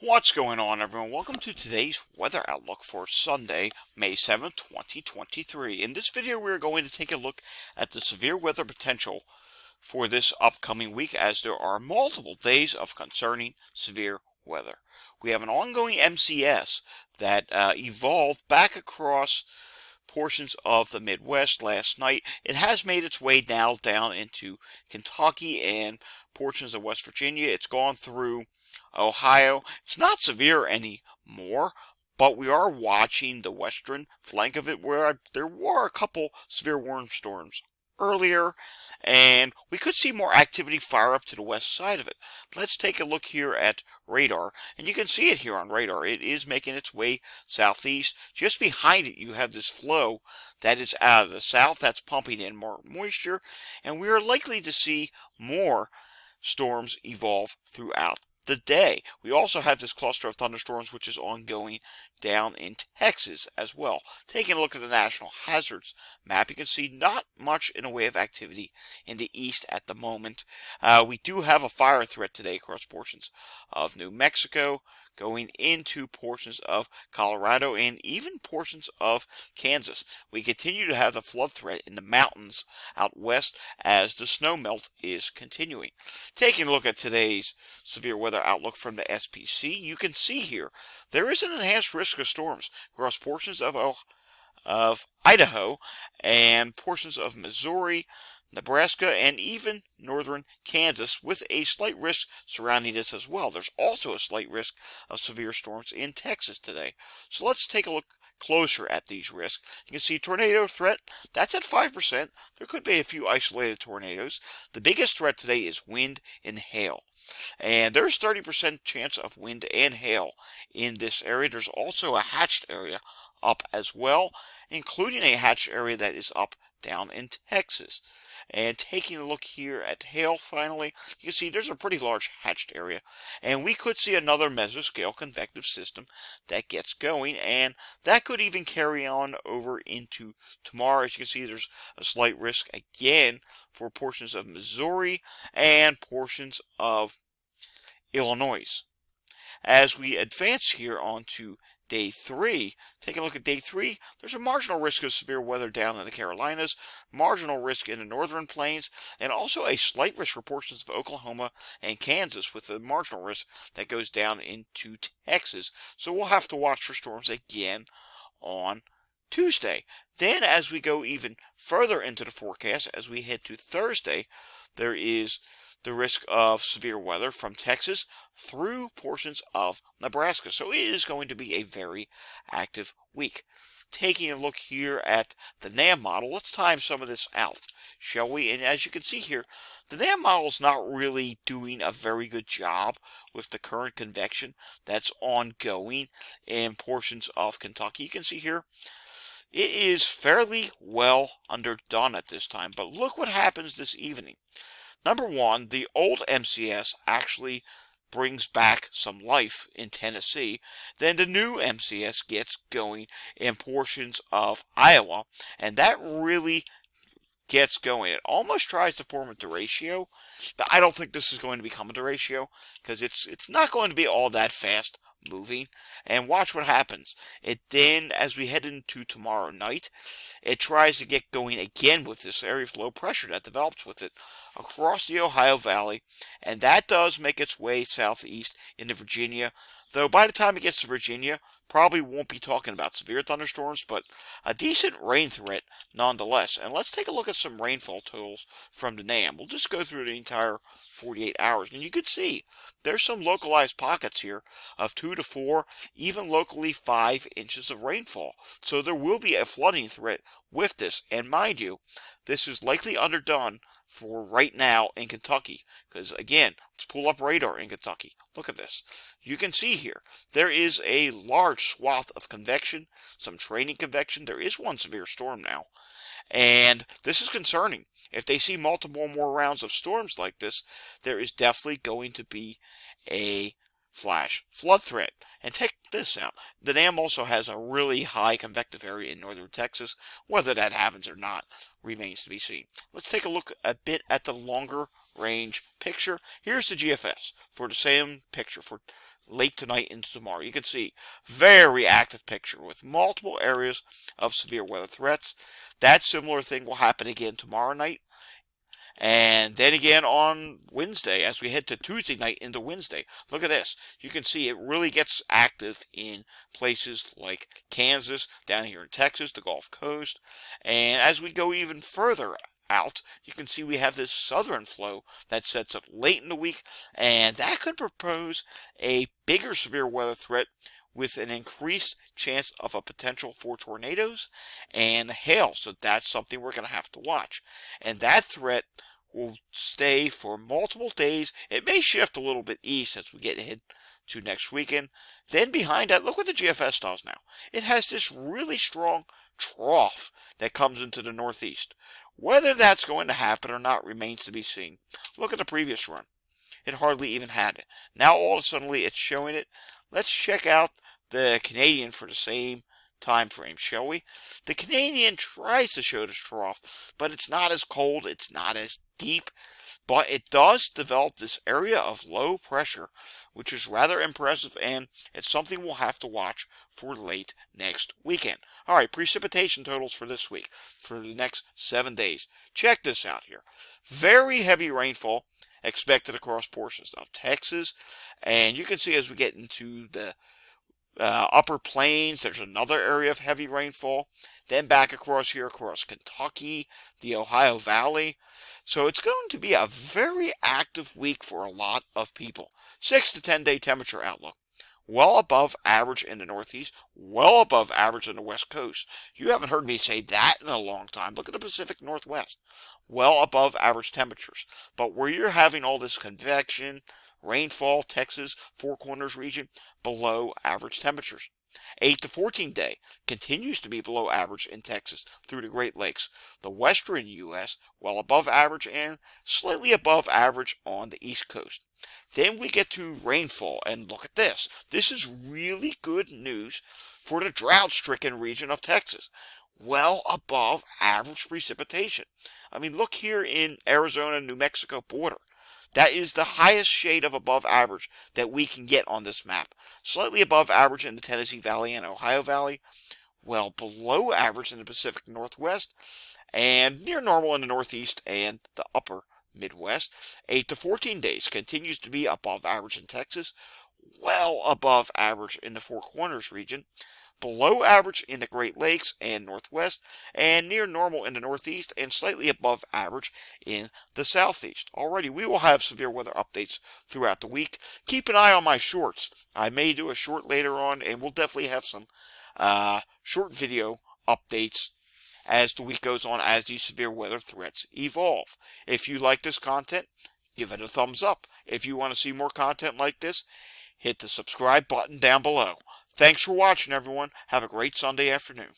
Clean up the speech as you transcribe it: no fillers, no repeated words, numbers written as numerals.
What's going on, everyone? Welcome to today's weather outlook for Sunday, May 7th, 2023. In this video, we're going to take a look at the severe weather potential for this upcoming week, as there are multiple days of concerning severe weather. We have an ongoing MCS that evolved back across portions of the Midwest last night. It has made its way now down into Kentucky and portions of West Virginia. It's gone through Ohio. It's not severe anymore, but we are watching the western flank of it where there were a couple severe warm storms earlier, and we could see more activity fire up to the west side of it. Let's take a look here at radar, and you can see it here on radar. It is making its way southeast. Just behind it, you have this flow that is out of the south that's pumping in more moisture, and we are likely to see more storms evolve throughout the day. We also have this cluster of thunderstorms which is ongoing down in Texas as well. Taking a look at the National Hazards map, you can see not much in the way of activity in the east at the moment. We do have a fire threat today across portions of New Mexico, going into portions of Colorado and even portions of Kansas. We continue to have the flood threat in the mountains out west as the snow melt is continuing. Taking a look at today's severe weather outlook from the SPC, you can see here there is an enhanced risk of storms across portions of Idaho and portions of Missouri, Nebraska, and even northern Kansas, with a slight risk surrounding this as well. There's also a slight risk of severe storms in Texas today. So let's take a look closer at these risks. You can see tornado threat, that's at 5%. There could be a few isolated tornadoes. The biggest threat today is wind and hail. And there's 30% chance of wind and hail in this area. There's also a hatched area up as well, including a hatched area that is up down in Texas. And taking a look here at hail finally, you can see there's a pretty large hatched area. And we could see another mesoscale convective system that gets going, and that could even carry on over into tomorrow. As you can see, there's a slight risk again for portions of Missouri and portions of Illinois. As we advance here onto Day 3, taking a look at Day 3, there's a marginal risk of severe weather down in the Carolinas, marginal risk in the northern plains, and also a slight risk for portions of Oklahoma and Kansas, with a marginal risk that goes down into Texas. So we'll have to watch for storms again on Tuesday. Then as we go even further into the forecast, as we head to Thursday, there is the risk of severe weather from Texas through portions of Nebraska. So it is going to be a very active week. Taking a look here at the NAM model, let's time some of this out, shall we? And as you can see here, the NAM model is not really doing a very good job with the current convection that's ongoing in portions of Kentucky. You can see here, it is fairly well underdone at this time. But look what happens this evening. Number one, the old MCS actually brings back some life in Tennessee. Then the new MCS gets going in portions of Iowa, and that really gets going. It almost tries to form a derecho, but I don't think this is going to become a derecho because it's not going to be all that fast moving. And watch what happens. It then, as we head into tomorrow night, it tries to get going again with this area of low pressure that develops with it across the Ohio Valley, and that does make its way southeast into Virginia, though by the time it gets to Virginia, probably won't be talking about severe thunderstorms, but a decent rain threat nonetheless. And let's take a look at some rainfall totals from the NAM. We'll just go through the entire 48 hours, and you can see there's some localized pockets here of 2 to 4, even locally 5 inches of rainfall. So there will be a flooding threat with this, and mind you, this is likely underdone for right now in Kentucky, because again, let's pull up radar in Kentucky. Look at this. You can see here, there is a large swath of convection, some training convection. There is one severe storm now, and this is concerning. If they see multiple more rounds of storms like this, there is definitely going to be a flash flood threat. And check this out. The NAM also has a really high convective area in northern Texas. Whether that happens or not remains to be seen. Let's take a look a bit at the longer range picture. Here's the GFS for the same picture for late tonight into tomorrow. You can see very active picture with multiple areas of severe weather threats. That similar thing will happen again tomorrow night. And then again on Wednesday, as we head to Tuesday night into Wednesday. Look at this. You can see it really gets active in places like Kansas, down here in Texas, the Gulf Coast. And as we go even further out, you can see we have this southern flow that sets up late in the week, and that could propose a bigger severe weather threat with an increased chance of a potential for tornadoes and hail. So that's something we're going to have to watch. And that threat will stay for multiple days. It may shift a little bit east as we get ahead to next weekend. Then behind that, look what the GFS does now. It has this really strong trough that comes into the northeast. Whether that's going to happen or not remains to be seen. Look at the previous run. It hardly even had it. Now all of a sudden it's showing it. Let's check out the Canadian for the same time frame, shall we? The Canadian tries to show this trough, but it's not as cold, it's not as deep, but it does develop this area of low pressure, which is rather impressive, and it's something we'll have to watch for late next weekend. All right, precipitation totals for this week, for the next 7 days. Check this out here. Very heavy rainfall expected across portions of Texas, and you can see as we get into the upper plains, there's another area of heavy rainfall. Then back across here, across Kentucky, the Ohio Valley. So it's going to be a very active week for a lot of people. 6 to 10 day temperature outlook. Well above average in the Northeast, well above average in the West Coast. You haven't heard me say that in a long time. Look at the Pacific Northwest. Well above average temperatures. But where you're having all this convection, rainfall, Texas, Four Corners region, below average temperatures. 8 to 14 day continues to be below average in Texas through the Great Lakes. The western U.S. well above average and slightly above average on the East Coast. Then we get to rainfall, and look at this. This is really good news for the drought-stricken region of Texas. Well above average precipitation. I mean, look here in Arizona, New Mexico border. That is the highest shade of above average that we can get on this map. Slightly above average in the Tennessee Valley and Ohio Valley. Well below average in the Pacific Northwest. And near normal in the Northeast and the upper Midwest. 8 to 14 days continues to be above average in Texas. Well above average in the Four Corners region. Below average in the Great Lakes and Northwest, and near normal in the Northeast, and slightly above average in the Southeast. Already, we will have severe weather updates throughout the week. Keep an eye on my shorts. I may do a short later on, and we'll definitely have some short video updates as the week goes on, as these severe weather threats evolve. If you like this content, give it a thumbs up. If you want to see more content like this, hit the subscribe button down below. Thanks for watching, everyone. Have a great Sunday afternoon.